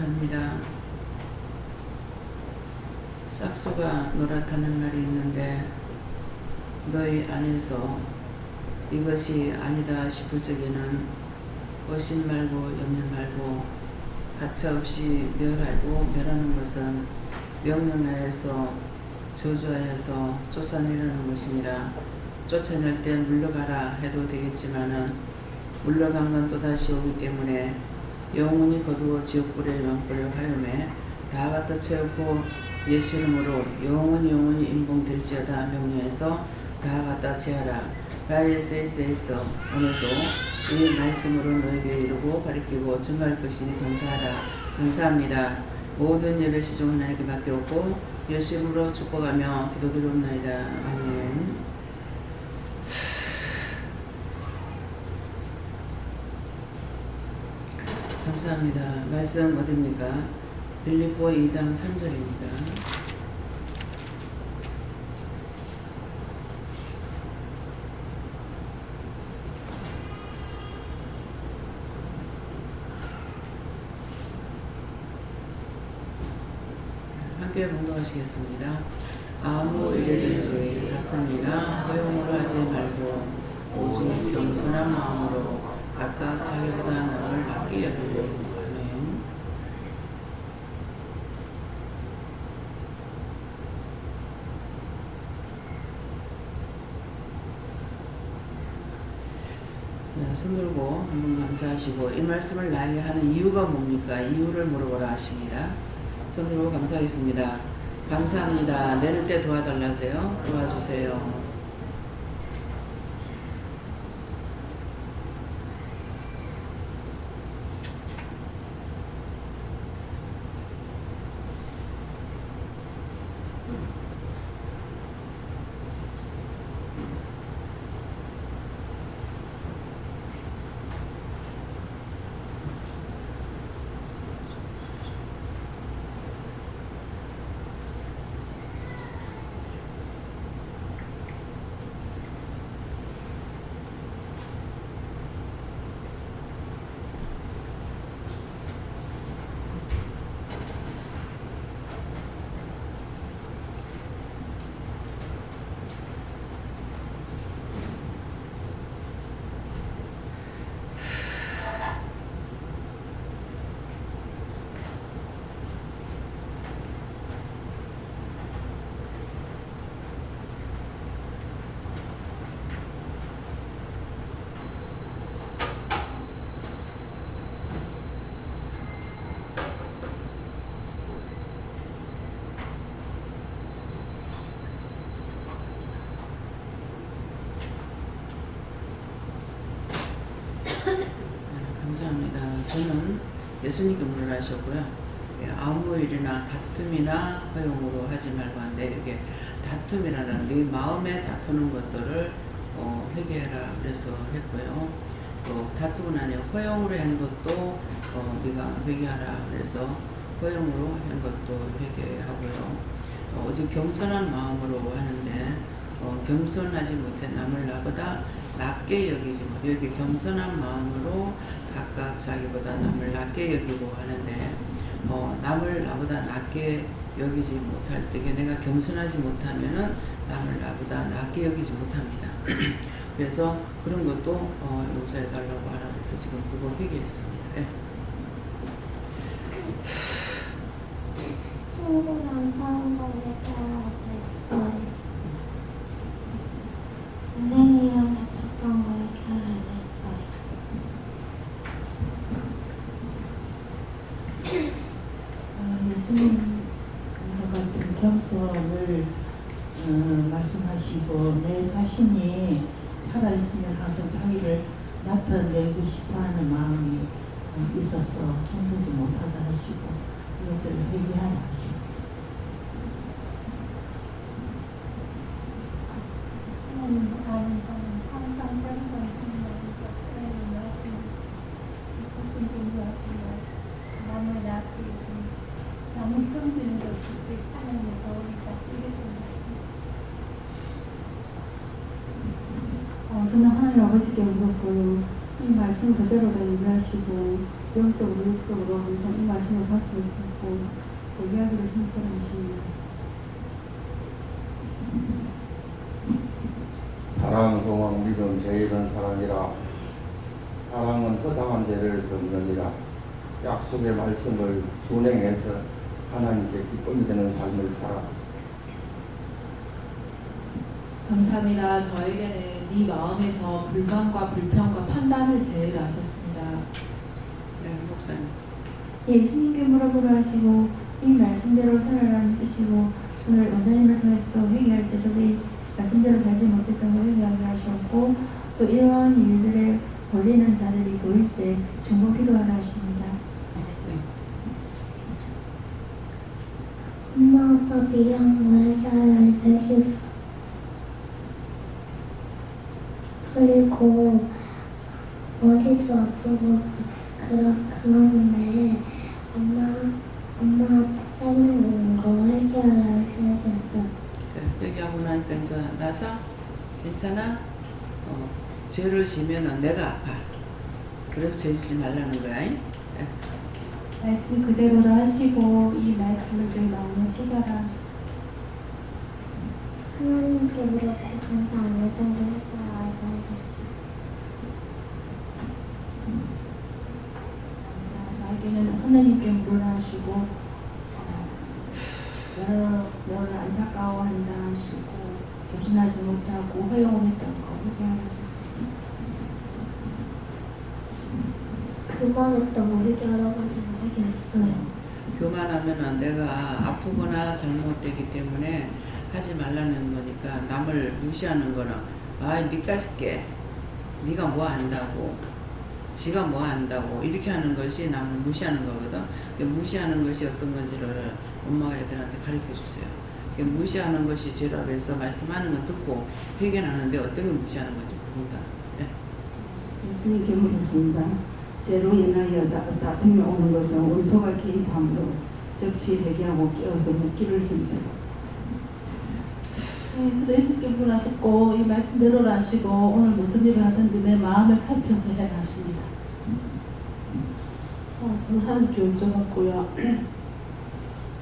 감사합니다. 싹수가 노랗다는 말이 있는데 너희 안에서 이것이 아니다 싶을 적에는 거짓 말고 염려 말고 가차없이 멸하고 멸하는 것은 명령하여서 저주하여서 쫓아내려는 것이니라. 쫓아낼 때 물러가라 해도 되겠지만은 물러간 건 또다시 오기 때문에 영원히 거두어 지옥불에 영불에 화염에 다 갖다 채우고 예수 이름으로 영원히 임봉될지어다 명령해서 다 갖다 채하라. 라이에스에서 오늘도 이 말씀으로 너에게 이루고 가르치고 증거할 것이니 감사하라. 감사합니다. 모든 예배 시종 하나님께 맡겨오고 예수 이름으로 축복하며 기도드리옵나이다. 아멘. 감사합니다. 말씀 어딥니까? 빌립보 2장 3절입니다. 함께 봉독하시겠습니다. 아무 일이든지 같은 일이나 허용으로 하지 말고 오직 겸손한 마음으로 각각 자기보다 남을 낮게 여기고. 아멘. 네, 손 들고 한번 감사하시고 이 말씀을 나에게 하는 이유가 뭡니까? 이유를 물어보라 하십니다. 손 들고 감사하겠습니다. 감사합니다. 내릴 때 도와달라세요. 도와주세요. 감사합니다. 저는 예수님께 물으라 하셨고요. 아무 일이나 다툼이나 허용으로 하지 말고 하는데 이게 다툼이라는 네 마음에 다투는 것들을 회개해라 그래서 했고요. 또 다툼은 아니고 허용으로 한 것도 네가 회개하라 그래서 허용으로 한 것도 회개하고요. 오직 겸손한 마음으로 하는데 겸손하지 못해 남을 나보다 낮게 여기지 못. 여기 겸손한 마음으로 각각 자기보다 남을 낮게 여기고 하는데 남을 나보다 낮게 여기지 못할 때 내가 겸손하지 못하면은 남을 나보다 낮게 여기지 못합니다. 그래서 그런 것도 용서해 달라고 하라 그래서 지금 그거 회개했습니다. 네. 예수님과 같은 겸손을 말씀하시고 내 자신이 살아있으면 항상 자기를 나타내고 싶어하는 마음이 있어서 겸손지 못하다 하시고 이것을 회개하라 하시고 저는 하나님 아버지께 물었고요. 이 말씀 그대로 다 인하시고 영적으로 육적으로 항상 이 말씀을 봤으면 좋겠고 얘기하기를 힘쓰십니다. 사랑, 소망, 믿음, 죄일은 사랑이라. 사랑은 허다한 죄를 덮느니라. 약속의 말씀을 순행해서 하나님께 기쁨이 되는 삶을 살아. 감사합니다. 저에게는 네 마음에서 불만과 불평과 판단을 제외하셨습니다. 네, 목사님. 예수님께 물어보라 하시고 이 말씀대로 살아라는 뜻이고 오늘 원장님을 통해서도 회개할 때 저도 이 말씀대로 살지 못했던 걸 회개하게 하셨고 또 이러한 일들에 걸리는 자들이 보일 때 중보 기도하라 하십니다. 엄마 아빠 미안 너에게 알려주겠어. 그리고 머리도 아프고 그러는데 엄마 아빠 짜증나는 거 해결해야겠어. 얘기하고 나니까 이제 나서 괜찮아? 죄를 지면은 내가 아파. 그래서 죄 지지 말라는 거야. 잉? 말씀 그대로라 하시고 이 말씀을 내 마음에 새겨라 하셨습니다. 하나님께 물어보고 감사 안 했던 거 해결해야겠어. 나에게는 하나님께 물으라 하시고 너를 안타까워한다 하시고 겸손하지 못하고 허용했던 거 회개하셨습니다. 교만했던 우리 할아버지가 회개했어요. 교만하면은 내가 아프거나 잘못되기 때문에 하지 말라는 거니까 남을 무시하는 거는 니까 싶게 네가 뭐 안다고 지가 뭐 안다고 이렇게 하는 것이 남을 무시하는 거거든. 무시하는 것이 어떤 건지를 엄마가 애들한테 가르쳐 주세요. 무시하는 것이 죄라고 해서 말씀하는 건 듣고 회개하는데 어떤 게 무시하는 건지 모른다. 네. 예수님께 물었습니다. 죄로 인하여 다툼이 오는 것은 원수가 개입함으로 즉시 회개하고 깨어서 묻기를 힘쓰라. 네, 예수님께 물으셨고 이 말씀대로 하시고 오늘 무슨 일을 하든지 내 마음을 살펴서 해라 하십니다. 저는 하나님께 여쭤봤고요.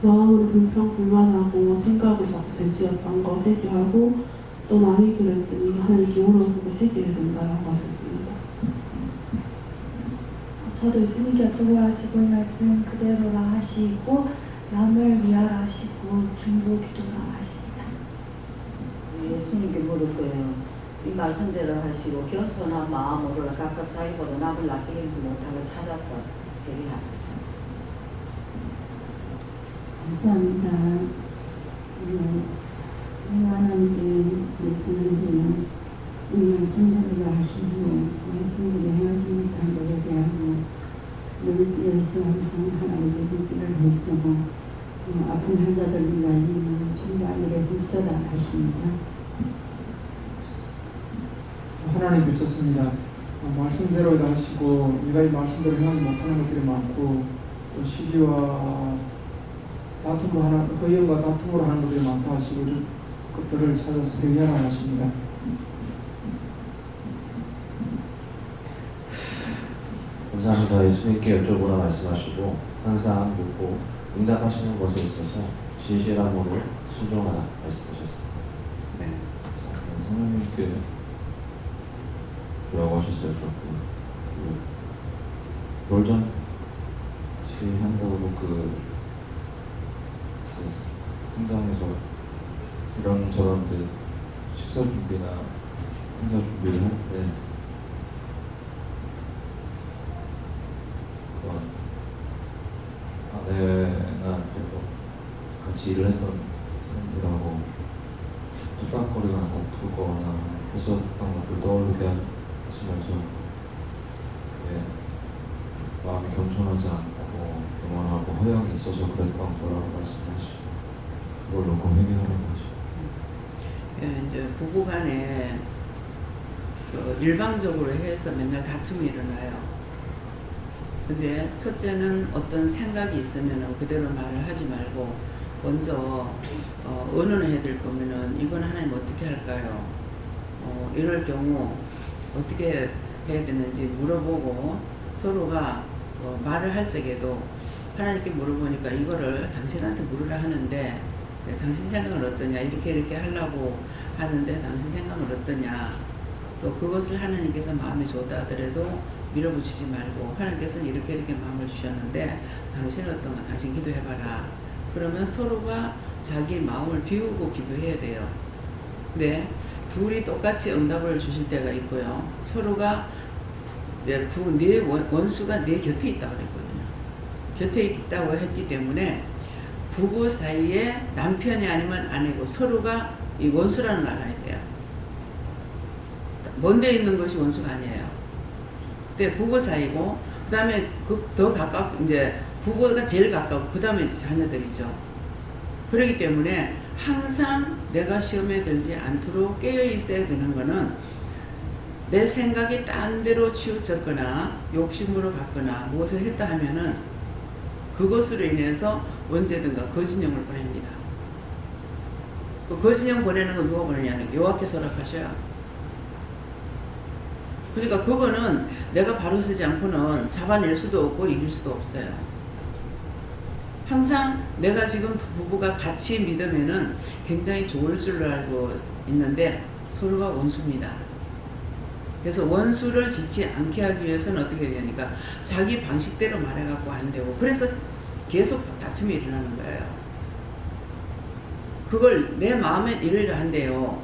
마음으로 불평불만하고 생각을 자꾸 제지었던 거 회개하고 또 남이 그랬더니 하나님께 물어보고 회개해야 된다라고 하셨습니다. 저도 예수님께 여쭤보라 하시고 이 말씀 그대로라 하시고 남을 위하라 하시고 중보 기도라 하십니다. 예수님께 물을 거예요. 이 말씀대로 하시고 겸손한 마음으로 각각 자기보다 남을 낫게 하지 못하고 찾아서 회개하겠습니다. 감사합니다. 하나님께 예수님께는 이 말씀대로 하시고 말씀대로 행하지 못한 것에 대하고 너를 위해서 항상 하나님께 기도를 했으고 아픈 환자들을 위하여 중보하는 일에 힘써라 하십니다. 하나님 뵙셨습니다. 말씀대로 하시고 우리가 이 말씀대로 행하지 못하는 것들이 많고 또 시기와 다툼으로 하는 허영과 다툼으로 하는 것들이 많다 하시고 그것들을 찾아서 회개하라 하십니다. 감사합니다. 예수님께 여쭤보라 말씀하시고 항상 묻고 응답하시는 것에 있어서 진실함으로 순종하라 말씀하셨습니다. 네. 성령님께 주라고 하셨어요. 조금 돌잔치 한다고 성장에서 이런저런 식사 준비나 행사 준비를 할 때 아내나 같이 일을 했던 사람들하고 뚝딱거리거나 다투거나 했었던 것들 떠오르게 하시면서 마음이 겸손하지 않고 교만하고 허영이 있어서 그랬던 거라고 말씀하시고 그걸 놓고 회개하라고 하시고 이제 부부간에 일방적으로 해서 맨날 다툼이 일어나요. 근데 첫째는 어떤 생각이 있으면 그대로 말을 하지 말고 먼저 언언을 해야 될 거면은 이건 하나님 어떻게 할까요? 이럴 경우 어떻게 해야 되는지 물어보고 서로가 말을 할 적에도 하나님께 물어보니까 이거를 당신한테 물으라 하는데 당신 생각은 어떠냐, 이렇게 하려고 하는데 당신 생각은 어떠냐, 또 그것을 하나님께서 마음이 좋다 하더라도 밀어붙이지 말고 하나님께서는 이렇게 마음을 주셨는데 당신은 어떤가, 당신 기도해봐라. 그러면 서로가 자기 마음을 비우고 기도해야 돼요. 네, 둘이 똑같이 응답을 주실 때가 있고요. 서로가 네 원수가 내 곁에 있다고 그랬거든요. 곁에 있다고 했기 때문에 부부 사이에 남편이 아니면 아내고 서로가 이 원수라는 걸 알아야 돼요. 먼데 있는 것이 원수가 아니에요. 근데 부부 사이고, 그 다음에 더 가깝고, 이제 부부가 제일 가깝고, 그 다음에 이제 자녀들이죠. 그렇기 때문에 항상 내가 시험에 들지 않도록 깨어 있어야 되는 거는 내 생각이 딴 데로 치우쳤거나 욕심으로 갔거나 무엇을 했다 하면은 그것으로 인해서 언제든가 거짓령을 보냅니다. 그 거짓령 보내는 건 누가 보내냐는 여호와께서 허락하셔요. 그러니까 그거는 내가 바로 서지 않고는 잡아낼 수도 없고 이길 수도 없어요. 항상 내가 지금 부부가 같이 믿으면은 굉장히 좋을 줄 알고 있는데 서로가 원수입니다. 그래서 원수를 짓지 않게 하기 위해서는 어떻게 되냐니까 자기 방식대로 말해갖고 안 되고, 그래서 계속 다툼이 일어나는 거예요. 그걸 내 마음에 이러려 한대요.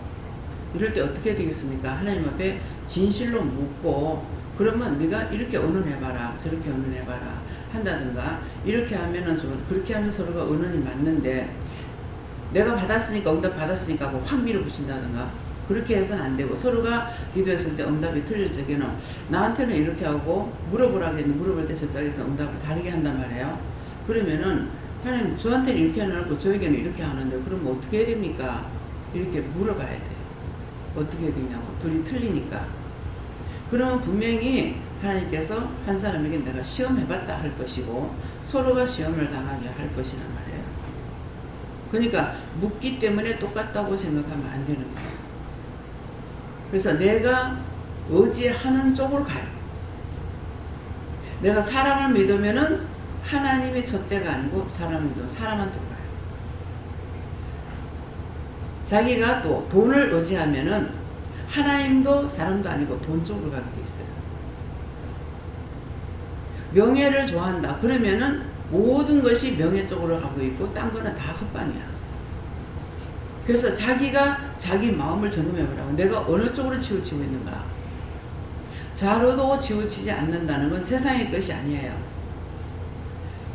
이럴 때 어떻게 되겠습니까? 하나님 앞에 진실로 묻고, 그러면 네가 이렇게 언언해봐라, 저렇게 언언해봐라 한다든가, 이렇게 하면은 좀, 그렇게 하면 서로가 언언이 맞는데 내가 받았으니까, 응답 받았으니까 하고 확 밀어붙인다든가, 그렇게 해서는 안 되고, 서로가 기도했을 때 응답이 틀릴 적에는 나한테는 이렇게 하고 물어보라고 했는데 물어볼 때 저쪽에서 응답을 다르게 한단 말이에요. 그러면은 하나님 저한테는 이렇게 해놓고 저에게는 이렇게 하는데 그러면 어떻게 해야 됩니까? 이렇게 물어봐야 돼요. 어떻게 해야 되냐고. 둘이 틀리니까. 그러면 분명히 하나님께서 한 사람에게 내가 시험해봤다 할 것이고 서로가 시험을 당하게 할 것이란 말이에요. 그러니까 묻기 때문에 똑같다고 생각하면 안 되는 거예요. 그래서 내가 의지하는 쪽으로 가요. 내가 사람을 믿으면은 하나님의 첫째가 아니고 사람한테 가요. 자기가 또 돈을 의지하면은 하나님도 사람도 아니고 돈 쪽으로 가게 돼 있어요. 명예를 좋아한다 그러면은 모든 것이 명예 쪽으로 가고 있고 딴 거는 다 헛방이야. 그래서 자기가 자기 마음을 점검해보라고. 내가 어느 쪽으로 치우치고 있는가. 자로도 치우치지 않는다는 건 세상의 것이 아니에요.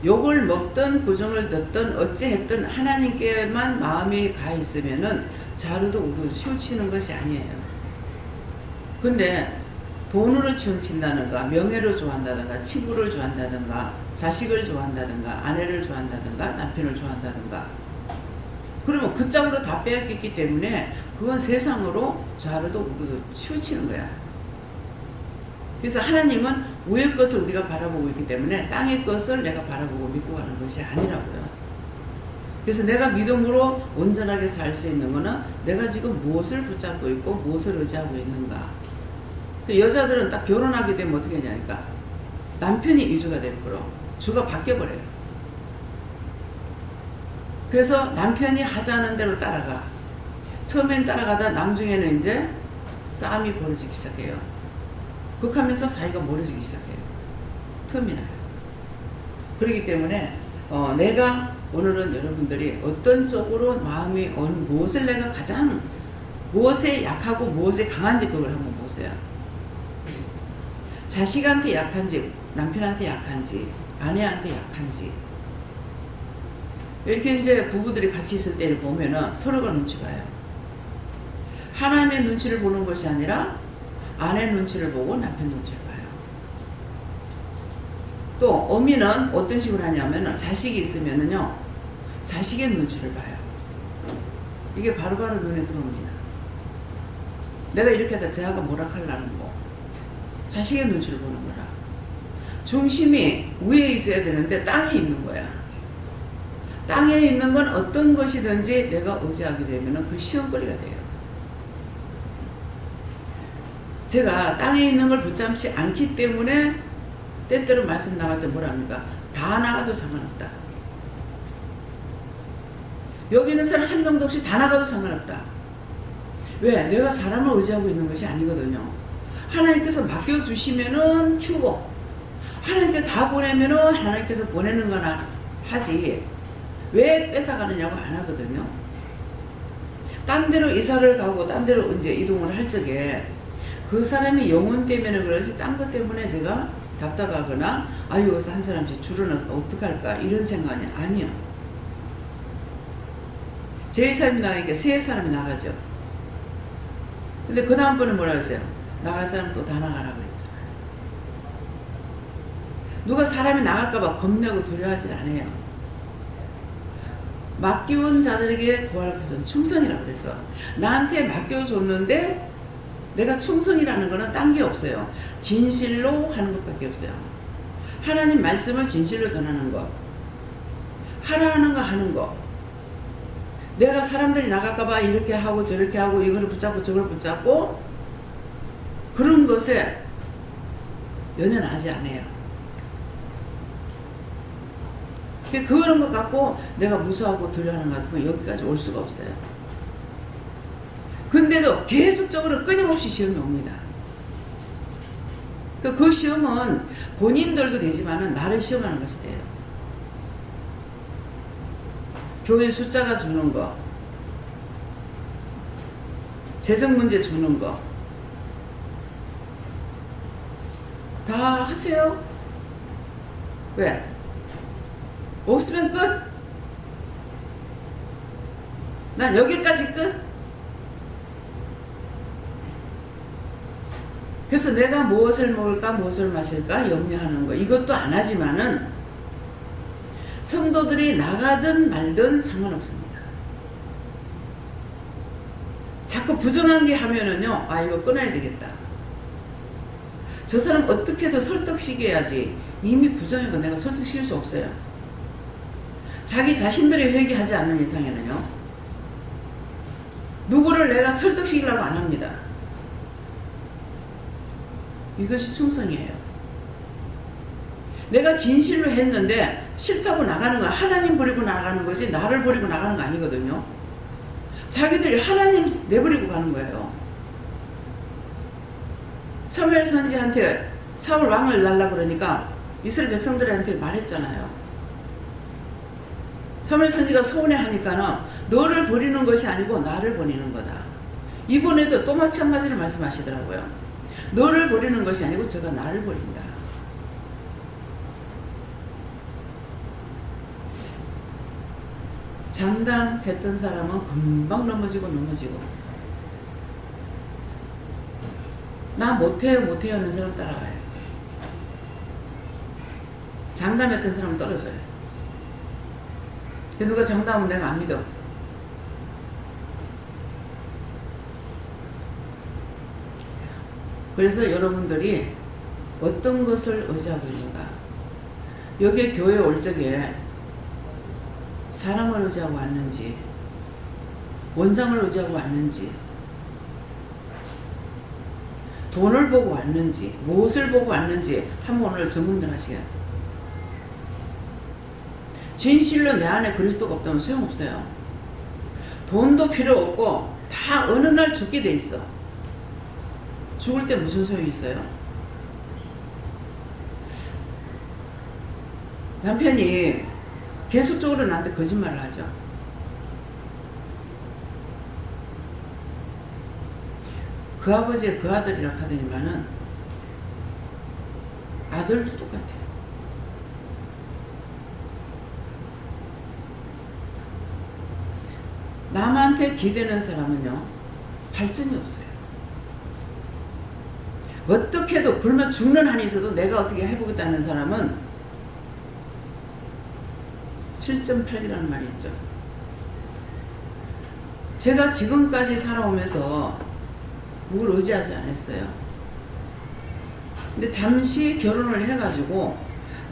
욕을 먹든 부정을 듣든 어찌했든 하나님께만 마음이 가 있으면은 자로도 우도 치우치는 것이 아니에요. 근데 돈으로 치우친다든가 명예를 좋아한다든가 친구를 좋아한다든가 자식을 좋아한다든가 아내를 좋아한다든가 남편을 좋아한다든가, 그러면 그 짝으로 다 빼앗겼기 때문에 그건 세상으로 좌로도 우로도 치우치는 거야. 그래서 하나님은 위의 것을 우리가 바라보고 있기 때문에 땅의 것을 내가 바라보고 믿고 가는 것이 아니라고요. 그래서 내가 믿음으로 온전하게 살 수 있는 거는 내가 지금 무엇을 붙잡고 있고 무엇을 의지하고 있는가. 여자들은 딱 결혼하게 되면 어떻게 하냐니까 남편이 이주가 돼버려. 주가 바뀌어버려요. 그래서 남편이 하자는 대로 따라가. 처음엔 따라가다 나중에는 이제 싸움이 벌어지기 시작해요. 그렇게 하면서 사이가 멀어지기 시작해요. 틈이 나요. 그렇기 때문에 내가 오늘은 여러분들이 어떤 쪽으로 마음이 무엇을 내가 가장 무엇에 약하고 무엇에 강한지 그걸 한번 보세요. 자식한테 약한지 남편한테 약한지 아내한테 약한지, 이렇게 이제 부부들이 같이 있을 때를 보면은 서로가 눈치 봐요. 하나님의 눈치를 보는 것이 아니라 아내 눈치를 보고 남편 눈치를 봐요. 또 어미는 어떤 식으로 하냐면은 자식이 있으면은요 자식의 눈치를 봐요. 이게 바로바로 눈에 들어옵니다. 내가 이렇게 하다 쟤가 뭐라 하려는 거. 자식의 눈치를 보는 거라. 중심이 위에 있어야 되는데 땅에 있는 거야. 땅에 있는 건 어떤 것이든지 내가 의지하게 되면 그 시험거리가 돼요. 제가 땅에 있는 걸 붙잡지 않기 때문에 때때로 말씀 나갈 때 뭐라 합니까? 다 나가도 상관없다. 여기 있는 사람 한 명도 없이 다 나가도 상관없다. 왜? 내가 사람을 의지하고 있는 것이 아니거든요. 하나님께서 맡겨주시면은 키우고, 하나님께서 다 보내면은 하나님께서 보내는 거나 하지, 왜 뺏어가느냐고 안 하거든요. 딴 데로 이사를 가고 딴 데로 이제 이동을 할 적에 그 사람이 영혼 때문에 그러지 딴 것 때문에 제가 답답하거나 여기서 한 사람씩 줄여넣어서 어떡할까 이런 생각이 아니요. 제 사람이 나가니까 세 사람이 나가죠. 근데 그 다음번에 뭐라 그랬어요? 나갈 사람 또 다 나가라고 그랬잖아요. 누가 사람이 나갈까봐 겁내고 두려워하지 않아요. 맡겨온 자들에게 구할 것은 충성이라고 그랬어. 나한테 맡겨줬는데 내가 충성이라는 거는 딴 게 없어요. 진실로 하는 것밖에 없어요. 하나님 말씀을 진실로 전하는 것, 하라는 거 하는 거. 내가 사람들이 나갈까봐 이렇게 하고 저렇게 하고 이걸 붙잡고 저걸 붙잡고 그런 것에 연연 하지 않아요. 그런 것 갖고 내가 무서워하고 두려워하는 것 같으면 여기까지 올 수가 없어요. 근데도 계속적으로 끊임없이 시험이 옵니다. 그 시험은 본인들도 되지만은 나를 시험하는 것이 돼요. 교회 숫자가 주는 거, 재정 문제 주는 거, 다 하세요. 왜? 없으면 끝. 난 여기까지 끝. 그래서 내가 무엇을 먹을까 무엇을 마실까 염려하는 거 이것도 안 하지만은 성도들이 나가든 말든 상관없습니다. 자꾸 부정한 게 하면은요, 이거 끊어야 되겠다. 저 사람 어떻게든 설득시켜야지. 이미 부정이고 내가 설득시킬 수 없어요. 자기 자신들이 회개하지 않는 이상에는요, 누구를 내가 설득시키려고 안 합니다. 이것이 충성이에요. 내가 진실로 했는데 싫다고 나가는 건 하나님 버리고 나가는 거지 나를 버리고 나가는 거 아니거든요. 자기들이 하나님 내버리고 가는 거예요. 사무엘 선지한테 사울 왕을 날라 그러니까 이스라엘 백성들한테 말했잖아요. 사무엘 선지가 서운해하니까는 너를 버리는 것이 아니고 나를 버리는 거다. 이번에도 또 마찬가지를 말씀하시더라고요. 너를 버리는 것이 아니고 제가 나를 버린다. 장담했던 사람은 금방 넘어지고 나 못해요 하는 사람 따라가요. 장담했던 사람은 떨어져요. 누가 장담하면 내가 안 믿어. 그래서 여러분들이 어떤 것을 의지하고 있는가? 여기 교회에 올 적에 사람을 의지하고 왔는지, 원장을 의지하고 왔는지, 돈을 보고 왔는지, 무엇을 보고 왔는지 한번 오늘 점검들 하시게요. 진실로 내 안에 그리스도가 없다면 소용없어요. 돈도 필요 없고 다 어느 날 죽게 돼 있어. 죽을 때 무슨 소용이 있어요? 남편이 계속적으로 나한테 거짓말을 하죠. 그 아버지의 그 아들이라고 하더니만은 아들도 똑같아요. 남한테 기대는 사람은요, 발전이 없어요. 어떻게도 굶어 죽는 한이 있어도 내가 어떻게 해보겠다는 사람은 7.8이라는 말이 있죠. 제가 지금까지 살아오면서 누굴 의지하지 않았어요. 근데 잠시 결혼을 해가지고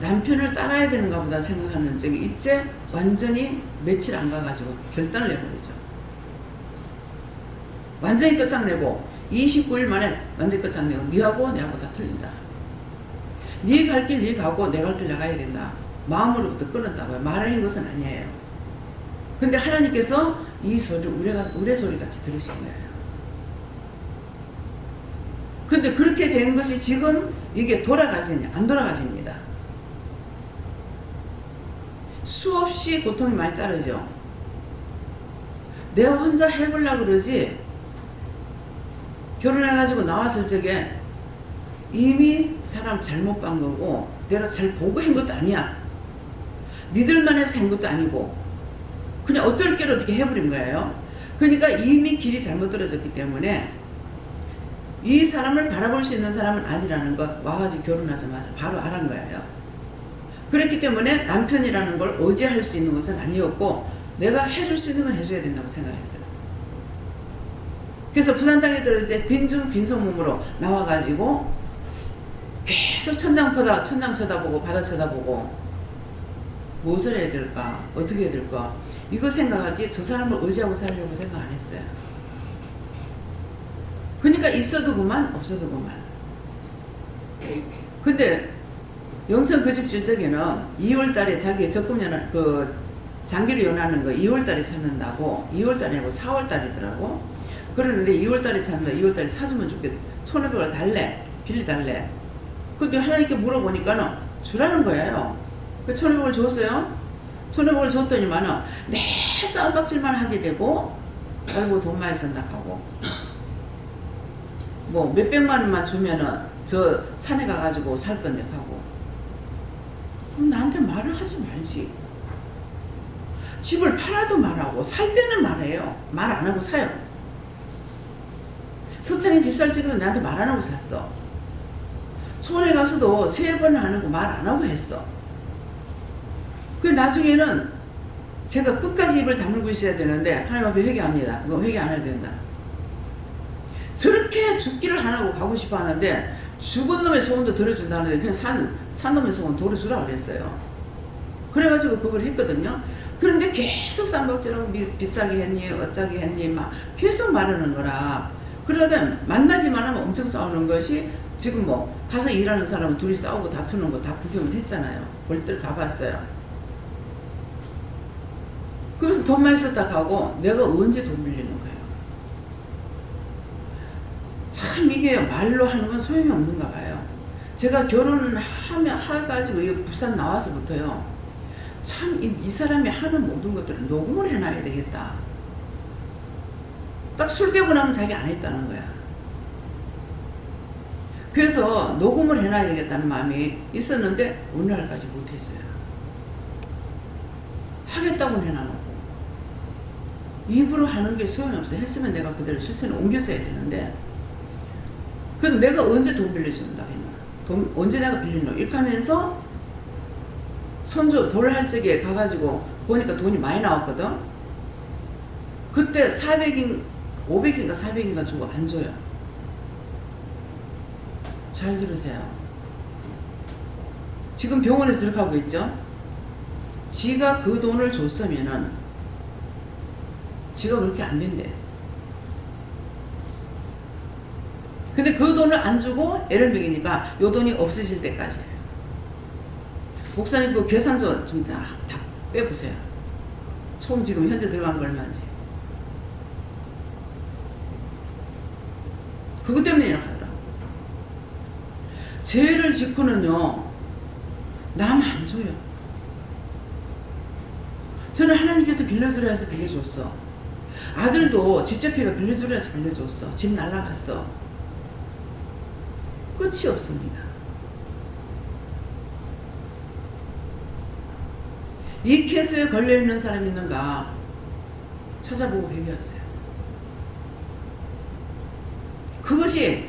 남편을 따라야 되는가 보다 생각하는 적이 이제 완전히 며칠 안 가가지고 결단을 내버리죠. 완전히 끝장내고 29일 만에 완전히 끝장내고 니하고 내하고 다 틀린다. 네 갈 길 네 가고 내 갈 길 나가야 된다. 마음으로부터 끊었다고요. 말하는 것은 아니에요. 근데 하나님께서 이 소리를 우레소리 같이 들으신 거예요. 근데 그렇게 된 것이 지금 이게 돌아가시냐 안 돌아가십니다. 수없이 고통이 많이 따르죠. 내가 혼자 해보려고 그러지 결혼해가지고 나왔을 적에 이미 사람 잘못 본 거고 내가 잘 보고 한 것도 아니야. 믿을만해서 한 것도 아니고 그냥 어떨 게로 어떻게 해버린 거예요. 그러니까 이미 길이 잘못 떨어졌기 때문에 이 사람을 바라볼 수 있는 사람은 아니라는 것 와가지고 결혼하자마자 바로 알은 거예요. 그렇기 때문에 남편이라는 걸 의지할 수 있는 것은 아니었고 내가 해줄 수 있는 건 해줘야 된다고 생각했어요. 그래서 부산 땅에 들어 이제 빈손몸으로 나와가지고 계속 천장 쳐다보고 바다 쳐다보고 무엇을 해야 될까 어떻게 해야 될까 이거 생각하지 저 사람을 의지하고 살려고 생각 안 했어요. 그러니까 있어도 그만 없어도 그만. 근데 영천 그 집 실적에는 2월달에 자기 적금연한 그 장기를 연하는 거 2월달에 찾는다고 2월달이 아니고 4월달이더라고. 그러는데 2월달에 찾는다. 2월달에 찾으면 좋겠다. 1,500을 달래 빌려달래. 근데 하나님께 물어보니까는 주라는 거예요. 그 1,500을 줬어요. 1,500을 줬더니만은 내 쌀박질만 하게 되고 아이고 돈 많이 쓴다 하고 뭐 몇백만 원만 주면은 저 산에 가가지고 살 건데 하고 그럼 나한테 말을 하지 말지. 집을 팔아도 말하고 살 때는 말해요. 말 안 하고 사요. 서창에 집 살 적에도 나한테 말 안 하고 샀어. 촌에 가서도 3번 하는 거 말 안 하고 했어. 그 나중에는 제가 끝까지 입을 다물고 있어야 되는데 하나님 앞에 회개합니다. 그거 회개 안 해야 된다. 저렇게 죽기를 안 하고 가고 싶어 하는데 죽은 놈의 소원도 들어준다는데 그냥 산 놈의 소원 들어주라 그랬어요. 그래가지고 그걸 했거든요. 그런데 계속 쌍박질하고 비싸게 했니 어쩌게 했니 막 계속 말하는 거라. 그러다 만나기만 하면 엄청 싸우는 것이 지금 뭐 가서 일하는 사람은 둘이 싸우고 다투는 거 다 구경을 했잖아요. 볼 때를 다 봤어요. 그래서 돈 많이 썼다 가고 내가 언제 돈 빌리는 거예요. 참 이게 말로 하는 건 소용이 없는가 봐요. 제가 결혼해가지고 이 부산 나와서부터요. 참 이 사람이 하는 모든 것들을 녹음을 해놔야 되겠다. 딱 술 깨고 나면 자기 안 했다는 거야. 그래서 녹음을 해놔야 되겠다는 마음이 있었는데 오늘날까지 못했어요. 하겠다고는 해놔놓고 입으로 하는 게 소용이 없어. 했으면 내가 그대로 실천에 옮겼어야 되는데 그럼 내가 언제 돈 빌려준다 했나? 돈 언제 내가 빌리노? 이렇게 하면서 손주 돌할 적에 가가지고 보니까 돈이 많이 나왔거든. 그때 500인가 400인가 주고 안 줘요. 잘 들으세요. 지금 병원에 들어가고 있죠. 지가 그 돈을 줬으면은 지가 그렇게 안 된대. 근데 그 돈을 안 주고 애를 먹이니까 요 돈이 없어질 때까지. 목사님 그 계산서 좀 다 빼보세요. 총 지금 현재 들어간 거 얼마인지. 그것 때문에 이렇게 하더라고. 죄를 짓고는요 남 안 줘요. 저는 하나님께서 빌려주라 해서 빌려줬어. 아들도 집잡이가 빌려주라 해서 빌려줬어. 집 날라갔어. 끝이 없습니다. 이 케이스에 걸려있는 사람이 있는가 찾아보고 회개하세요. 그것이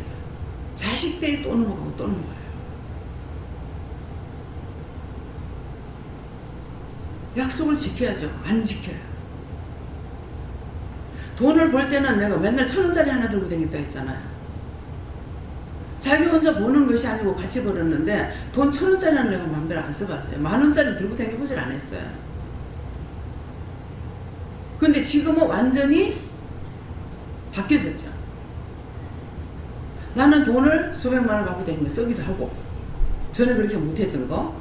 자식 때에 또 넘어가고 또 넘어가요. 약속을 지켜야죠. 안 지켜요. 돈을 벌 때는 내가 맨날 1,000원짜리 하나 들고 다녔다 했잖아요. 자기 혼자 보는 것이 아니고 같이 벌었는데 돈 1,000원짜리는 내가 마음대로 안 써봤어요. 10,000원짜리 들고 다니보질 않았어요. 근데 지금은 완전히 바뀌어졌죠. 나는 돈을 수백만 원 갖고 다니면 쓰기도 하고 전에 그렇게 못했던 거?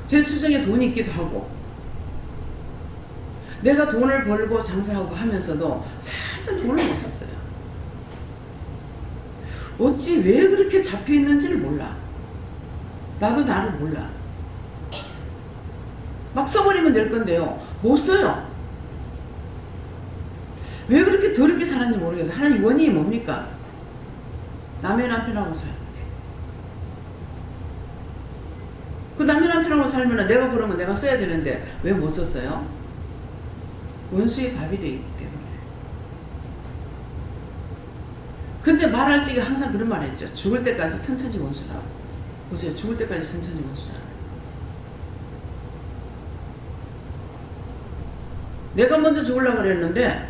제 수정에 돈이 있기도 하고 내가 돈을 벌고 장사하고 하면서도 살짝 돈을 못 썼어요. 어찌 왜 그렇게 잡혀있는지를 몰라. 나도 나를 몰라. 막 써버리면 될 건데요. 못 써요. 왜 그렇게 더럽게 살았는지 모르겠어요. 하나님 원인이 뭡니까? 남의 남편하고 살는데. 그 남의 남편하고 살면 내가 그러면 내가 써야 되는데 왜 못 썼어요? 원수의 밥이 되어 있기 때문에. 근데 말할 적에 항상 그런 말 했죠. 죽을 때까지 천천히 원수라고. 보세요. 죽을 때까지 천천히 원수잖아요. 내가 먼저 죽으려고 그랬는데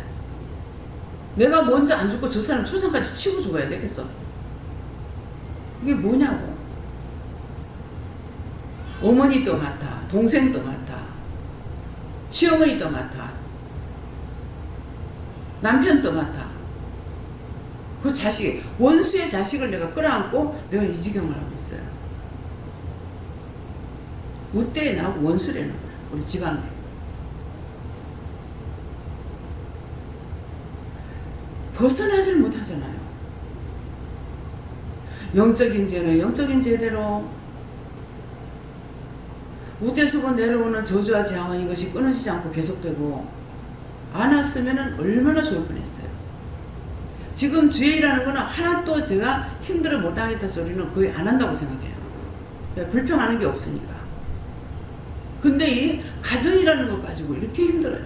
내가 먼저 안 죽고 저 사람 초상까지 치고 죽어야 되겠어. 이게 뭐냐고. 어머니도 맡아, 동생도 맡아, 시어머니도 맡아, 남편도 맡아. 그 자식, 원수의 자식을 내가 끌어안고 내가 이 지경을 하고 있어요. 우때에 나하고 원수라는 거야. 우리 집안에. 벗어나지를 못하잖아요. 영적인 죄는 영적인 죄대로, 우대수고 내려오는 저주와 재앙은 이것이 끊어지지 않고 계속되고, 안 왔으면 얼마나 좋을 뻔했어요. 지금 죄라는 거는 하나도 제가 힘들어 못하겠다 소리는 거의 안 한다고 생각해요. 불평하는 게 없으니까. 근데 이 가정이라는 것 가지고 이렇게 힘들어요.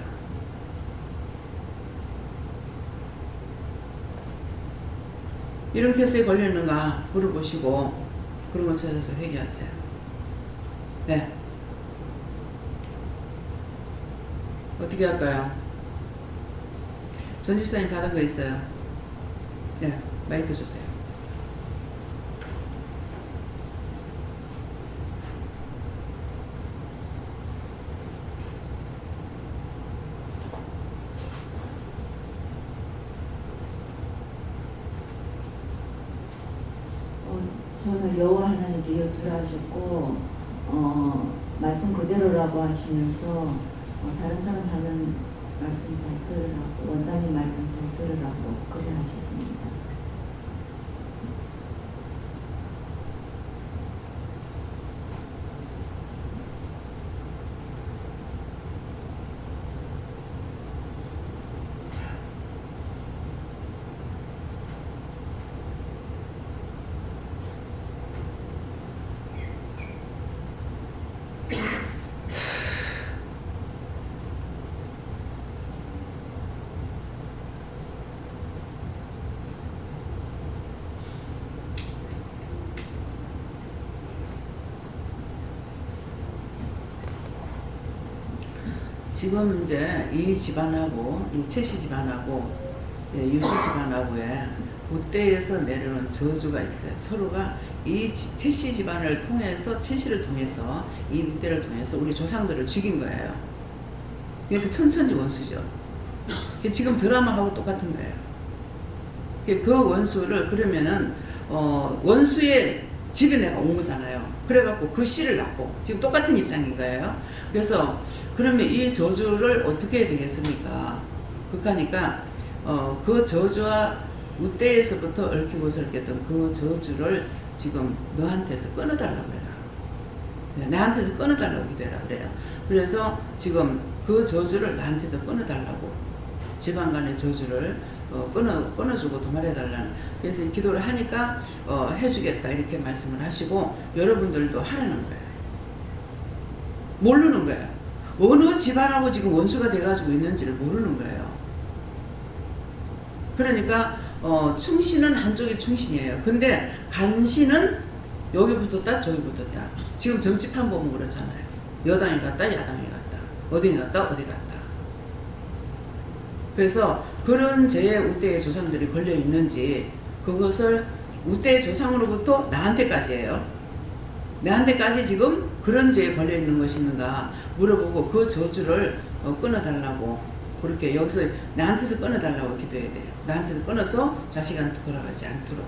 이런 케이스에 걸렸는가 물어보시고 그런 거 찾아서 회개하세요. 네. 어떻게 할까요? 전 집사님 받은 거 있어요. 네, 마이크 주세요. 저는 여호와 하나님께 여쭈라하셨고 말씀 그대로라고 하시면서 다른 사람 하는 말씀 잘 들으라고, 원장님 말씀 잘 들으라고 그래 하셨습니다. 지금 이제 이 집안하고 이 채씨 집안하고 유씨 집안하고의 우대에서 내려오는 저주가 있어요. 서로가 이 채씨 집안을 통해서, 채씨를 통해서, 이 우대를 통해서 우리 조상들을 죽인 거예요. 그러니까 천천히 원수죠. 지금 드라마하고 똑같은 거예요. 그 원수를 그러면은 원수의 집에 내가 온 거잖아요. 그래갖고 그 씨를 낳고 지금 똑같은 입장인 거예요. 그래서 그러면 이 저주를 어떻게 해야 되겠습니까? 그러니까 그 저주와 우대에서부터 얽히고 설켰던 그 저주를 지금 너한테서 끊어달라고 해라. 나한테서 끊어달라고 기도해라 그래요. 그래서 지금 그 저주를 나한테서 끊어달라고, 집안 간의 저주를 끊어주고 도말해달라는, 그래서 이 기도를 하니까 해주겠다 이렇게 말씀을 하시고, 여러분들도 하라는 거예요. 모르는 거예요. 어느 집안하고 지금 원수가 돼가지고 있는지를 모르는 거예요. 그러니까 충신은 한쪽이 충신이에요. 근데 간신은 여기 붙었다 저기 붙었다. 지금 정치판 보면 그렇잖아요. 여당이 갔다 야당이 갔다, 어디 갔다 어디 갔다. 그래서 그런 죄에 우대의 조상들이 걸려 있는지, 그것을 우대의 조상으로부터 나한테까지예요. 나한테까지 지금 그런 죄에 걸려 있는 것이 있는가 물어보고 그 저주를 끊어달라고, 그렇게 여기서 나한테서 끊어달라고 기도해야 돼요. 나한테서 끊어서 자식한테 돌아가지 않도록.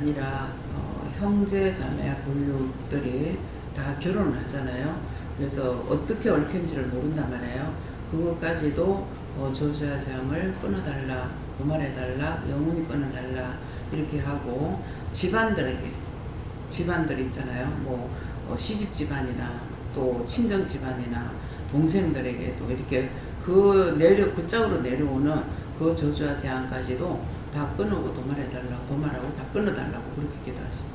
아니라 형제 자매 본류들이 다 결혼을 하잖아요. 그래서 어떻게 얽힌지를 모른단 말이에요. 그것까지도 저주아장을 끊어달라, 그만해달라, 영원히 끊어달라 이렇게 하고 집안들 있잖아요. 뭐 시집 집안이나 또 친정 집안이나 동생들에게도 이렇게 그 짝으로 내려오는 그 저주와 재앙까지도 다 끊고 도말해달라고, 도말하고 다 끊어달라고 그렇게 기도하시고.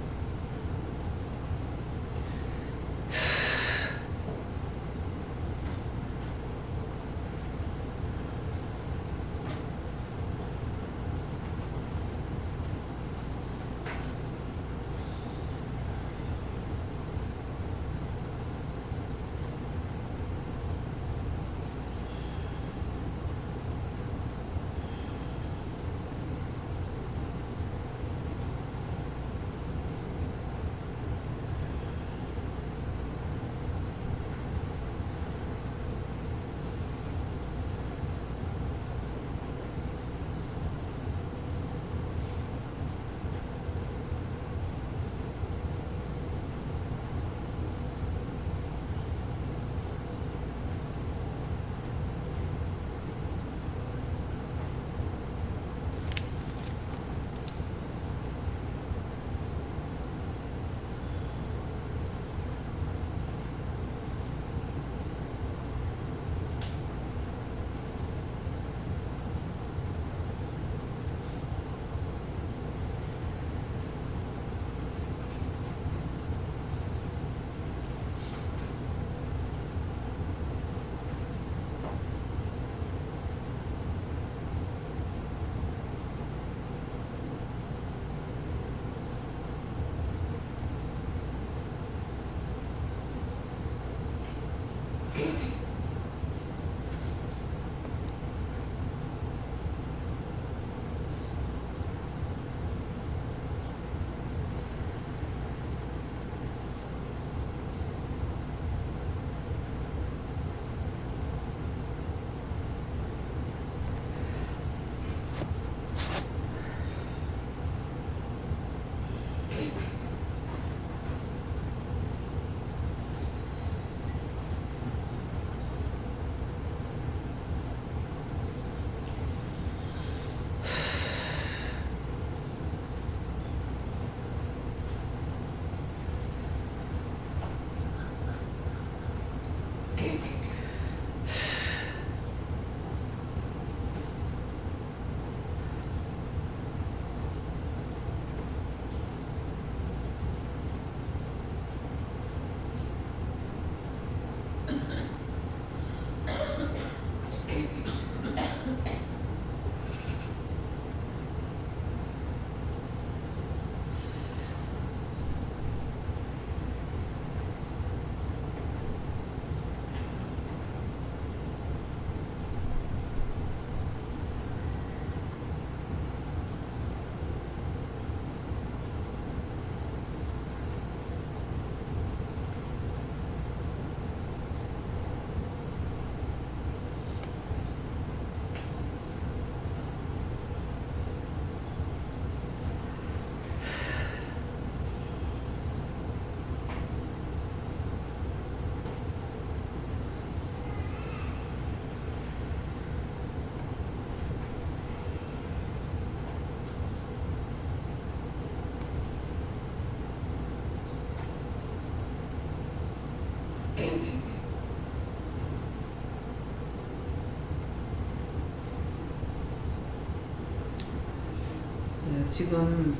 지금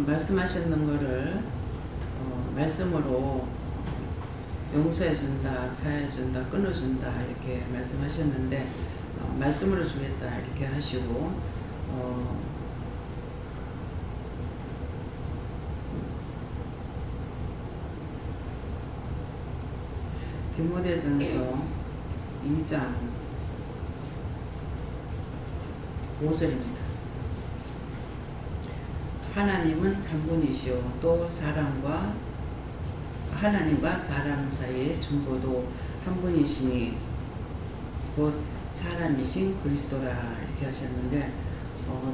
말씀하셨는 거를 말씀으로 용서해준다, 사해준다, 끊어준다 이렇게 말씀하셨는데 말씀으로 주겠다 이렇게 하시고 디모데전서 2장 5절입니다. 하나님은 한 분이시오. 또 하나님과 사람 사이의 중보도 한 분이시니 곧 사람이신 그리스도라 이렇게 하셨는데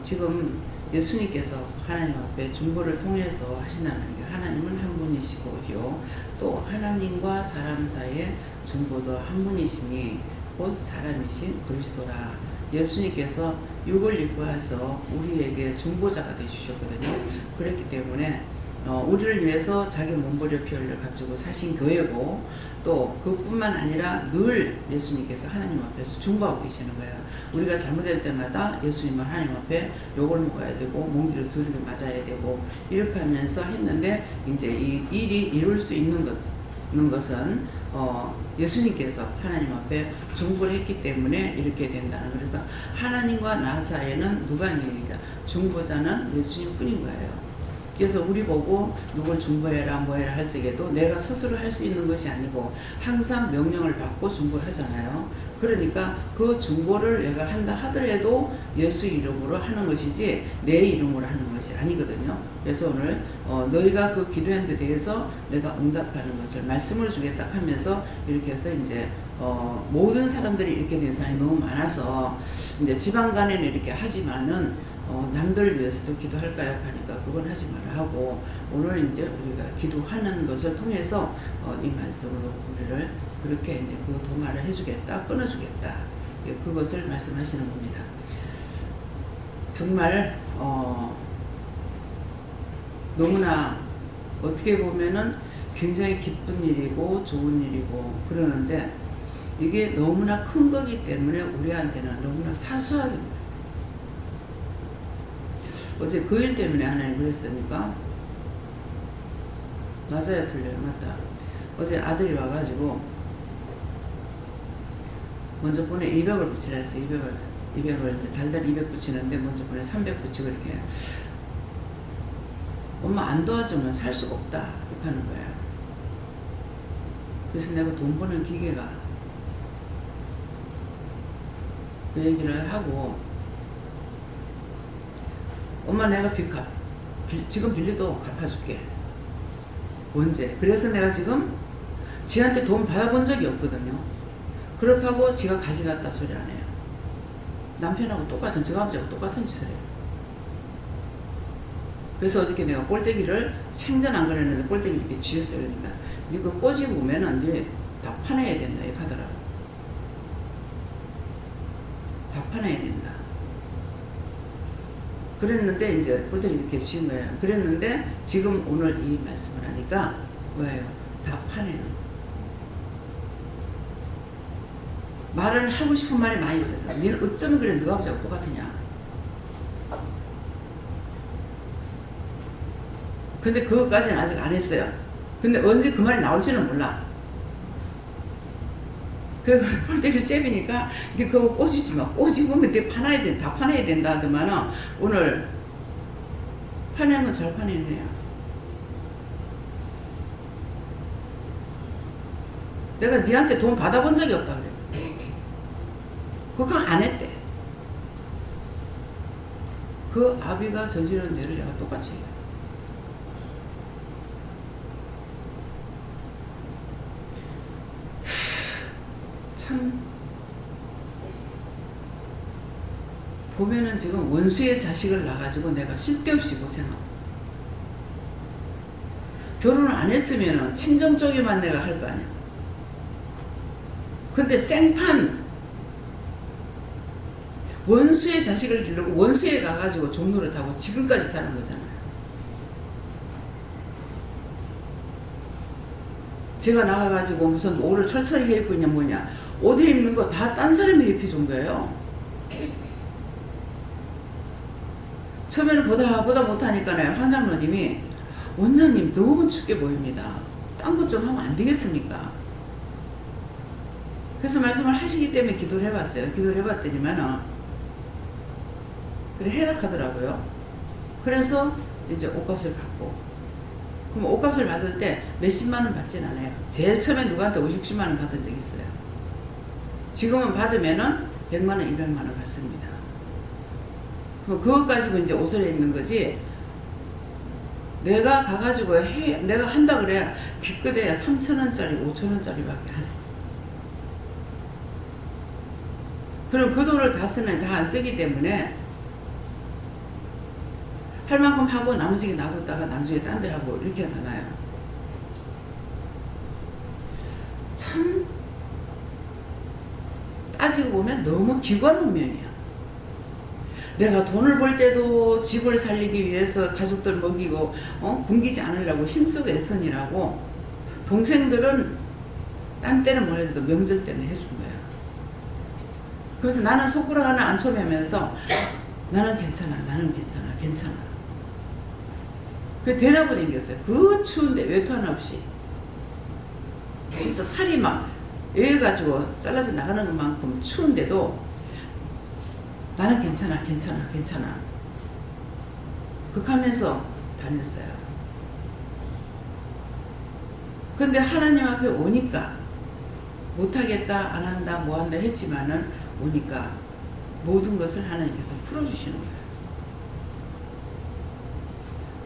지금 예수님께서 하나님 앞에 중보를 통해서 하신다는 게 하나님은 한 분이시고요. 또 하나님과 사람 사이에 중보도 한 분이시니 곧 사람이신 그리스도라. 예수님께서 육을 입고 와서 우리에게 중보자가 되주셨거든요. 그렇기 때문에 우리를 위해서 자기 몸부려 피 흘려 값주고 사신 교회고 또 그뿐만 아니라 늘 예수님께서 하나님 앞에서 중보하고 계시는 거예요. 우리가 잘못할 때마다 예수님은 하나님 앞에 욕을 먹어야 되고 몽기를 두들겨 맞아야 되고 이렇게 하면서 했는데 이제 이 일이 이룰 수 있는 것은 예수님께서 하나님 앞에 중보를 했기 때문에 이렇게 된다는. 그래서 하나님과 나 사이에는 누가 있느냐? 중보자는 예수님 뿐인 거예요. 그래서 우리 보고 누굴 중보해라 뭐해라 할 적에도 내가 스스로 할 수 있는 것이 아니고 항상 명령을 받고 중보를 하잖아요. 그러니까 그 중보를 내가 한다 하더라도 예수 이름으로 하는 것이지 내 이름으로 하는 것이 아니거든요. 그래서 오늘 너희가 그 기도한 데 대해서 내가 응답하는 것을 말씀을 주겠다 하면서 이렇게 해서 이제 모든 사람들이 이렇게 된 사람이 너무 많아서 이제 지방 간에는 이렇게 하지만은 남들을 위해서도 기도할까요? 하니까 그건 하지 말아 하고 오늘 이제 우리가 기도하는 것을 통해서 이 말씀으로 우리를 그렇게 이제 그 도마를 해주겠다, 끊어주겠다. 그것을 말씀하시는 겁니다. 정말 너무나 어떻게 보면은 굉장히 기쁜 일이고 좋은 일이고 그러는데 이게 너무나 큰 거기 때문에 우리한테는 너무나 사소하게 어제 그 일 때문에 하나님 그랬습니까? 맞아요, 틀려요, 맞다. 어제 아들이 와가지고 먼저 보내 200을 붙이라 했어. 200을 이제 달달 200 붙이는데 먼저 보내 300 붙이고 이렇게 엄마 안 도와주면 살 수가 없다 이렇게 하는 거예요. 그래서 내가 돈 버는 기계가 그 얘기를 하고 엄마 내가 지금 빌려도 갚아줄게. 언제? 그래서 내가 지금 지한테 돈 받아본 적이 없거든요. 그렇게 하고 지가 가져갔다 소리 안 해요. 남편하고 똑같은, 지가 아버지하고 똑같은 짓을 해요. 그래서 어저께 내가 꼴대기를 생전 안 그랬는데 꼴대기를 이렇게 쥐었어요. 그러니까 이거 꼬집고 오면은 이제 다 파내야 된다 이렇게 하더라고. 다 파내야 된다. 그랬는데 이제 꼴대기를 이렇게 쥐은 거예요. 그랬는데 지금 오늘 이 말씀을 하니까 뭐예요? 다 파내는. 말을 하고 싶은 말이 많이 있어서 니는 어쩌면 그래 너가 아버지하고 똑같으냐. 근데 그것까지는 아직 안 했어요. 근데 언제 그 말이 나올지는 몰라. 그 꼴대기를 째비니까 이게 그거 꼬지지 마. 꼬집으면 내 파놔야 된다. 다 파내야 된다 하더만은 오늘 파내면 잘 파내는 애야. 내가 니한테 돈 받아본 적이 없다 그래. 그거 안 했대. 그 아비가 저지른 죄를 내가 똑같이 해요. 참 보면은 지금 원수의 자식을 낳아가지고 내가 쓸데없이 고생하고 결혼을 안 했으면은 친정 쪽에만 내가 할 거 아니야. 근데 생판 원수의 자식을 기르고 원수에 가가지고 종노릇하고 지금까지 사는 거잖아요. 제가 나가가지고 무슨 옷을 철철히 입고 있냐 뭐냐 옷 입는 거 다 딴 사람이 입혀준 거예요. 처음에는 보다 못하니까요. 황장로님이 원장님 너무 춥게 보입니다. 딴 것 좀 하면 안 되겠습니까? 그래서 말씀을 하시기 때문에 기도를 해봤어요. 기도를 해봤더니만은 그래 해락하더라고요. 그래서 이제 옷값을 받고 그럼 옷값을 받을 때 몇십만 원 받진 않아요. 제일 처음에 누구한테 50, 60만 원 받은 적 있어요. 지금은 받으면은 100만 원, 200만 원 받습니다. 그럼 그것 가지고 이제 옷을 입는 거지. 내가 가가지고 내가 한다 그래 기껏해야 3,000원짜리, 5,000원짜리밖에 안 해. 그럼 그 돈을 다 쓰면 다 안 쓰기 때문에 할 만큼 하고 나머지 놔뒀다가 나중에 딴 데 하고 이렇게 하잖아요. 참 따지고 보면 너무 기관한 면이야. 내가 돈을 벌 때도 집을 살리기 위해서 가족들 먹이고 굶기지 않으려고 힘쓰고 애선이라고, 동생들은 딴 때는 못 해줘도 명절 때는 해준 거야. 그래서 나는 손가락 하나 안 쳐매면서 나는 괜찮아, 나는 괜찮아, 괜찮아. 그 대나무 댕겼어요. 그 추운데 외투 하나 없이. 진짜 살이 막 에어가지고 잘라서 나가는 것만큼 추운데도 나는 괜찮아, 괜찮아, 괜찮아. 그렇게 하면서 다녔어요. 근데 하나님 앞에 오니까 못하겠다, 안 한다, 뭐 한다 했지만은 오니까 모든 것을 하나님께서 풀어주시는 거예요.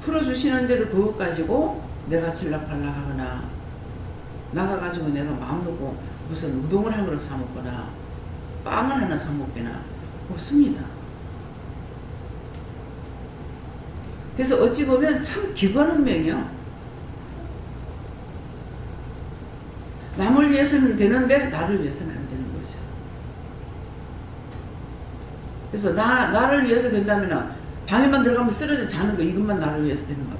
풀어주시는데도 그것 가지고 내가 질락발락하거나 나가가지고 내가 마음 놓고 무슨 우동을 한 그릇 사 먹거나 빵을 하나 사 먹거나 없습니다. 그래서 어찌 보면 참 기관한 명이요. 남을 위해서는 되는데 나를 위해서는 안 되는 거죠. 그래서 나를 위해서 된다면 방에만 들어가면 쓰러져 자는 거, 이것만 나를 위해서 되는 거야.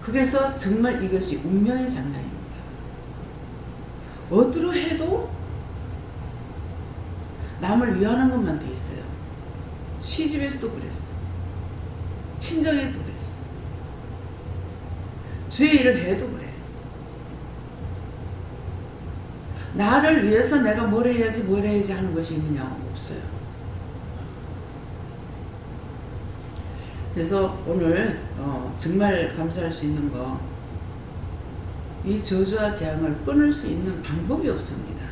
그래서 정말 이것이 운명의 장난입니다. 어디로 해도 남을 위하는 것만 돼 있어요. 시집에서도 그랬어. 친정에도 그랬어. 주의 일을 해도 그래. 나를 위해서 내가 뭘 해야지 뭘 해야지 하는 것이 있느냐? 없어요. 그래서 오늘 정말 감사할 수 있는 거, 이 저주와 재앙을 끊을 수 있는 방법이 없습니다.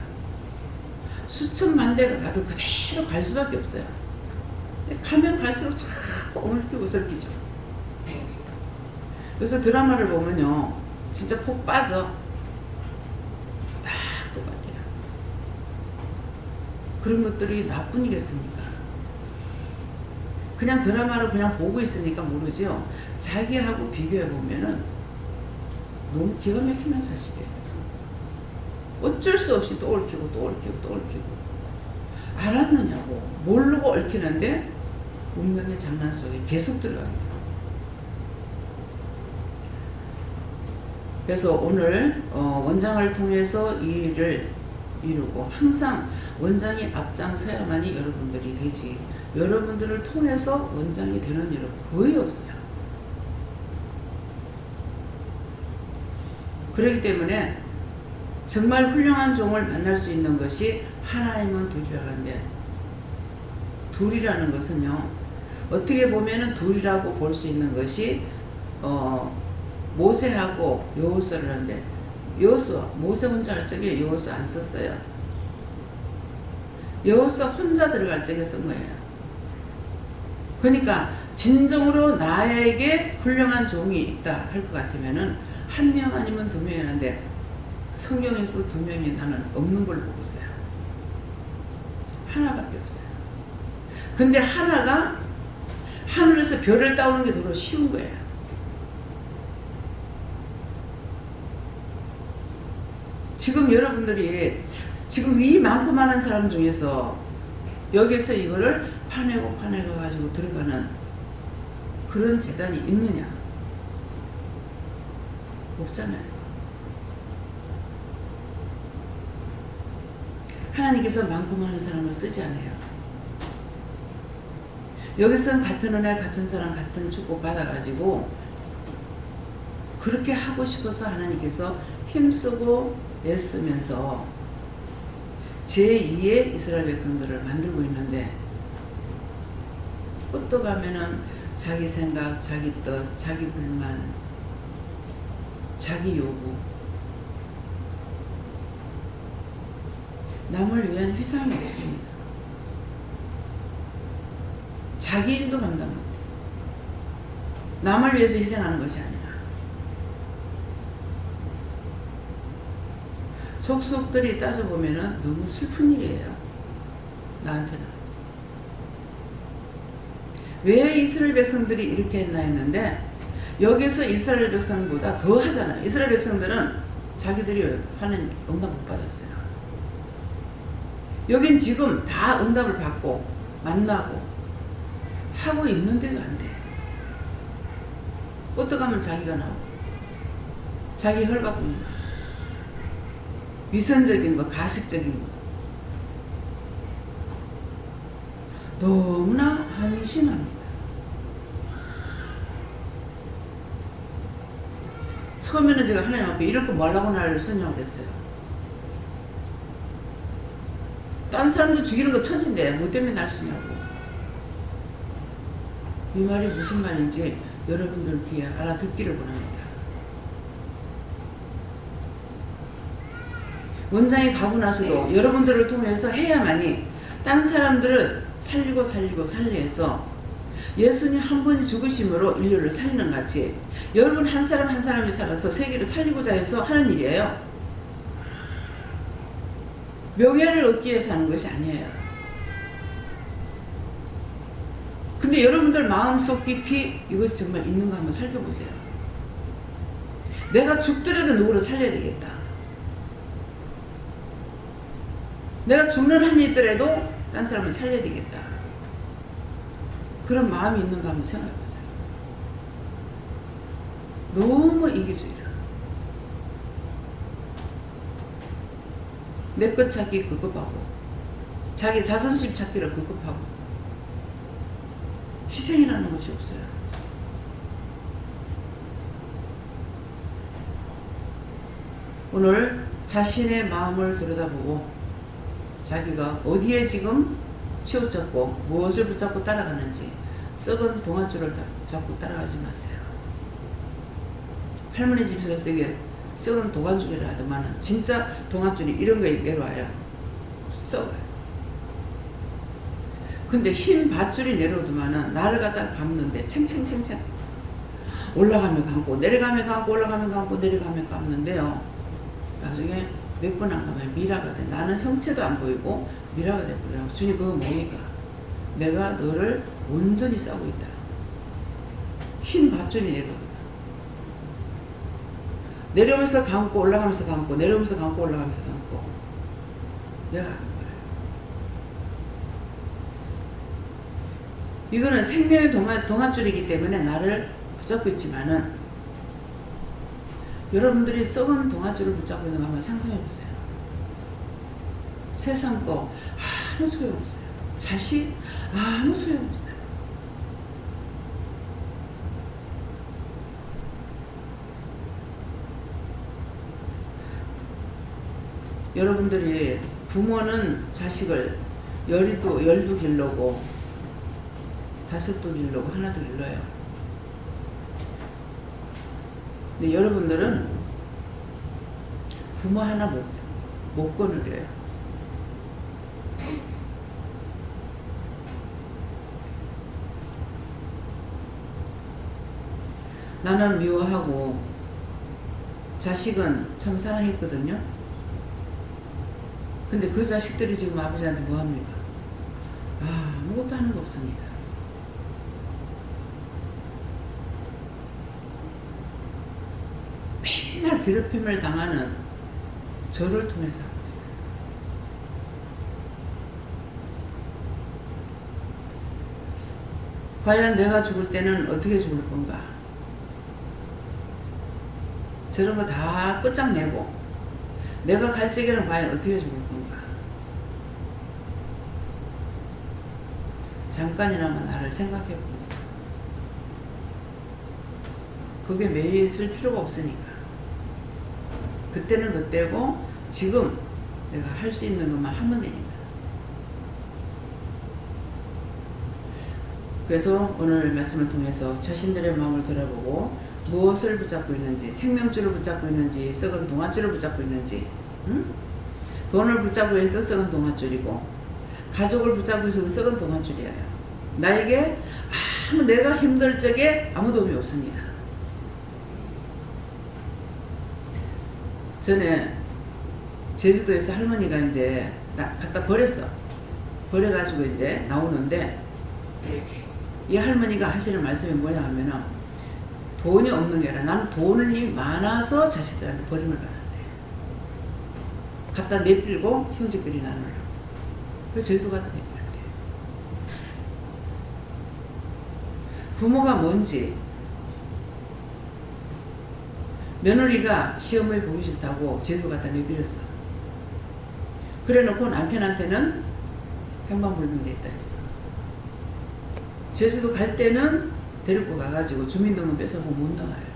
수천만 대가 가도 그대로 갈 수밖에 없어요. 가면 갈수록 자꾸 얽히고 설키죠. 그래서 드라마를 보면요, 진짜 폭 빠져. 다 똑같아요. 그런 것들이 나뿐이겠습니까? 그냥 드라마를 그냥 보고 있으니까 모르죠. 자기하고 비교해 보면은 너무 기가 막히는 사실이에요. 어쩔 수 없이 또 얽히고 또 얽히고 또 얽히고. 알았느냐고. 모르고 얽히는데 운명의 장난 속에 계속 들어간다. 그래서 오늘 원장을 통해서 이 일을 이루고, 항상 원장이 앞장서야만이 여러분들이 되지, 여러분들을 통해서 원장이 되는 일은 거의 없어요. 그렇기 때문에 정말 훌륭한 종을 만날 수 있는 것이 하나님은 둘이라는데, 둘이라는 것은요, 어떻게 보면은 둘이라고 볼 수 있는 것이 모세하고 여호수아를 하는데, 여호수아, 모세 혼자 할 적에 여호수아 안 썼어요. 여호수아 혼자 들어갈 적에 쓴 거예요. 그러니까 진정으로 나에게 훌륭한 종이 있다 할 것 같으면은 한 명 아니면 두 명이었는데, 성경에서 두 명이 나는 없는 걸 보고 있어요. 하나밖에 없어요. 근데 하나가 하늘에서 별을 따오는 게 더 쉬운 거예요. 지금 여러분들이 지금 이 많고 많은 사람 중에서 여기서 이거를 파내고 가지고 들어가는 그런 재단이 있느냐? 없잖아요. 하나님께서 많고 많은 사람을 쓰지 않아요. 여기서는 같은 은혜, 같은 사랑, 같은 축복 받아가지고 그렇게 하고 싶어서 하나님께서 힘쓰고 애쓰면서 제2의 이스라엘 백성들을 만들고 있는데, 어떠가면은 자기 생각, 자기 뜻, 자기 불만, 자기 요구, 남을 위한 희생이 없습니다. 자기 일도 감당 못해. 남을 위해서 희생하는 것이 아니라. 속속들이 따져보면은 너무 슬픈 일이에요. 나한테는. 왜 이스라엘 백성들이 이렇게 했나 했는데 여기서 이스라엘 백성보다 더 하잖아요. 이스라엘 백성들은 자기들이 하는 응답 못 받았어요. 여긴 지금 다 응답을 받고 만나고 하고 있는데도 안 돼. 어떻게 하면 자기가 나오고 자기 혈가뿐인 거, 위선적인 거, 가식적인 거, 너무나 한심합니다. 처음에는 제가 하나님 앞에 이럴 거 말라고 나를 선정을 했어요. 딴 사람도 죽이는 거 천진데 뭐 때문에 날 쓰냐고. 이 말이 무슨 말인지 여러분들 귀에 알아듣기를 원합니다. 원장이 가고 나서도 여러분들을 통해서 해야만이 딴 사람들을 살리고 살리해서 예수님 한 분이 죽으심으로 인류를 살리는 같이 여러분 한 사람 한 사람이 살아서 세계를 살리고자 해서 하는 일이에요. 명예를 얻기 위해서 하는 것이 아니에요. 근데 여러분들 마음속 깊이 이것이 정말 있는가 한번 살펴보세요. 내가 죽더라도 누구를 살려야 되겠다. 내가 죽는 한이 있더라도 딴 사람을 살려야 되겠다. 그런 마음이 있는가 한번 생각해보세요. 너무 이기주의라. 내 것 찾기 급급하고 자기 자존심 찾기를 급급하고 희생이라는 것이 없어요. 오늘 자신의 마음을 들여다보고 자기가 어디에 지금 치우쳤고 무엇을 붙잡고 따라가는지 썩은 동아줄을 잡고 따라가지 마세요. 할머니 집에서 되게 썩은 동아줄이라 하더만은 진짜 동아줄이 이런 거에 내려와요. 썩어요. 근데 흰 밧줄이 내려오더만은 나를 갖다 감는데 챙챙챙챙 올라가면 감고 내려가면 감고 올라가면 감고 내려가면 감는데요. 나중에 몇 번 안 가면 미라가 돼. 나는 형체도 안 보이고 미라가 돼버려요. 주님 그거 뭡니까? 내가 너를 온전히 싸고 있다. 흰 밧줄이 내려오더라. 내려오면서 감고 올라가면서 감고 내려오면서 감고 올라가면서 감고 내가 안 거예요. 이거는 생명의 동아줄이기 때문에 나를 붙잡고 있지만은 여러분들이 썩은 동아줄을 붙잡고 있는 거 한번 상상해 보세요. 세상 거 아무 소용없어요. 자식 아무 소용없어요. 여러분들이 부모는 자식을 열두 길러고 다섯도 길러고 하나도 길러요. 근데 여러분들은 부모 하나 못 거느려요. 나는 미워하고 자식은 참 사랑했거든요. 근데 그 자식들이 지금 아버지한테 뭐합니까? 아무것도 하는 거 없습니다. 맨날 괴롭힘을 당하는 저를 통해서 하고 있어요. 과연 내가 죽을 때는 어떻게 죽을 건가? 저런 거 다 끝장내고 내가 갈 적에는 과연 어떻게 죽을 건가? 잠깐이나마 나를 생각해 봅니다. 그게 매일 있을 필요가 없으니까. 그때는 그때고 지금 내가 할 수 있는 것만 하면 되니까. 그래서 오늘 말씀을 통해서 자신들의 마음을 돌아보고 무엇을 붙잡고 있는지, 생명줄을 붙잡고 있는지, 썩은 동아줄을 붙잡고 있는지, 돈을 붙잡고 있어도 썩은 동아줄이고 가족을 붙잡고 있어도 썩은 동아줄이에요. 나에게 내가 힘들 적에 아무 도움이 없습니다. 전에 제주도에서 할머니가 이제 갖다 버렸어. 버려가지고 이제 나오는데 이 할머니가 하시는 말씀이 뭐냐 하면은 돈이 없는 게 아니라 나는 돈이 많아서 자식들한테 버림을 받았대. 갖다 내밀고 형제끼리 나누려고. 그래서 저희도 갖다 내밀었대. 부모가 뭔지 며느리가 시어머니 보기 싫다고 제주도 갖다 내밀었어. 그래 놓고 남편한테는 행방불명됐다 했어. 제주도 갈 때는 데리고 가가지고 주민등록 뺏어고 못 나가요.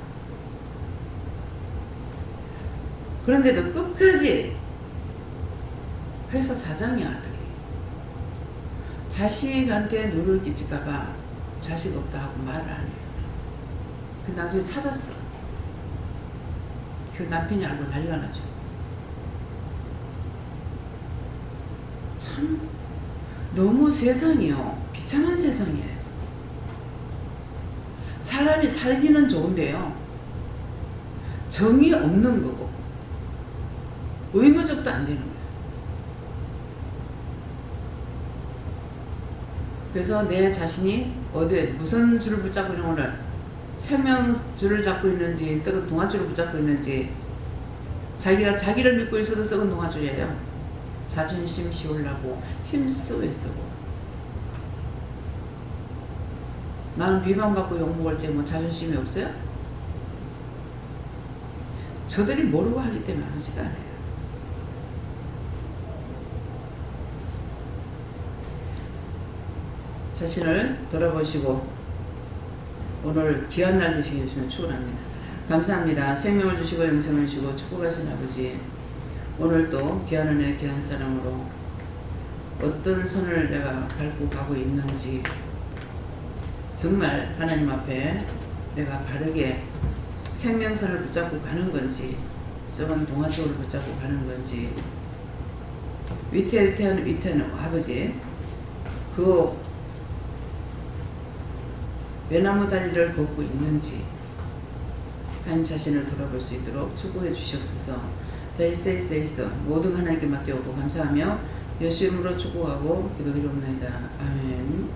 그런데도 끝까지 회사 사장이야, 아들이. 자식한테 누를 끼칠까봐 자식 없다 하고 말을 안 해요. 그 나중에 찾았어. 그 남편이 알고 난리가 나죠. 참 너무 세상이요. 비참한 세상이에요. 사람이 살기는 좋은데요. 정이 없는 거고 의무적도 안 되는 거예요. 그래서 내 자신이 어디 무슨 줄을 붙잡고 있는 오늘 생명줄을 잡고 있는지 썩은 동아줄을 붙잡고 있는지 자기가 자기를 믿고 있어도 썩은 동아줄이에요. 자존심 씌우려고 힘쓰고 애쓰고 나는 비방받고 욕먹을 때 뭐 자존심이 없어요? 저들이 모르고 하기 때문에 아무지도 않아요. 자신을 돌아보시고 오늘 귀한 날 되시게 해주시면 축원합니다. 감사합니다. 생명을 주시고 영생을 주시고 축복하신 아버지, 오늘도 귀한 은혜 귀한 사랑으로 어떤 선을 내가 밟고 가고 있는지 정말 하나님 앞에 내가 바르게 생명선을 붙잡고 가는 건지 썩은 동아줄을 붙잡고 가는 건지 위태는 아버지 그 외나무 다리를 걷고 있는지 하나님 자신을 돌아볼 수 있도록 축복해 주시옵소서. 벨세이세이서 모든 하나님께 맡겨오고 감사하며 예수 이름으로 축복하고 기도드리옵나이다. 아멘.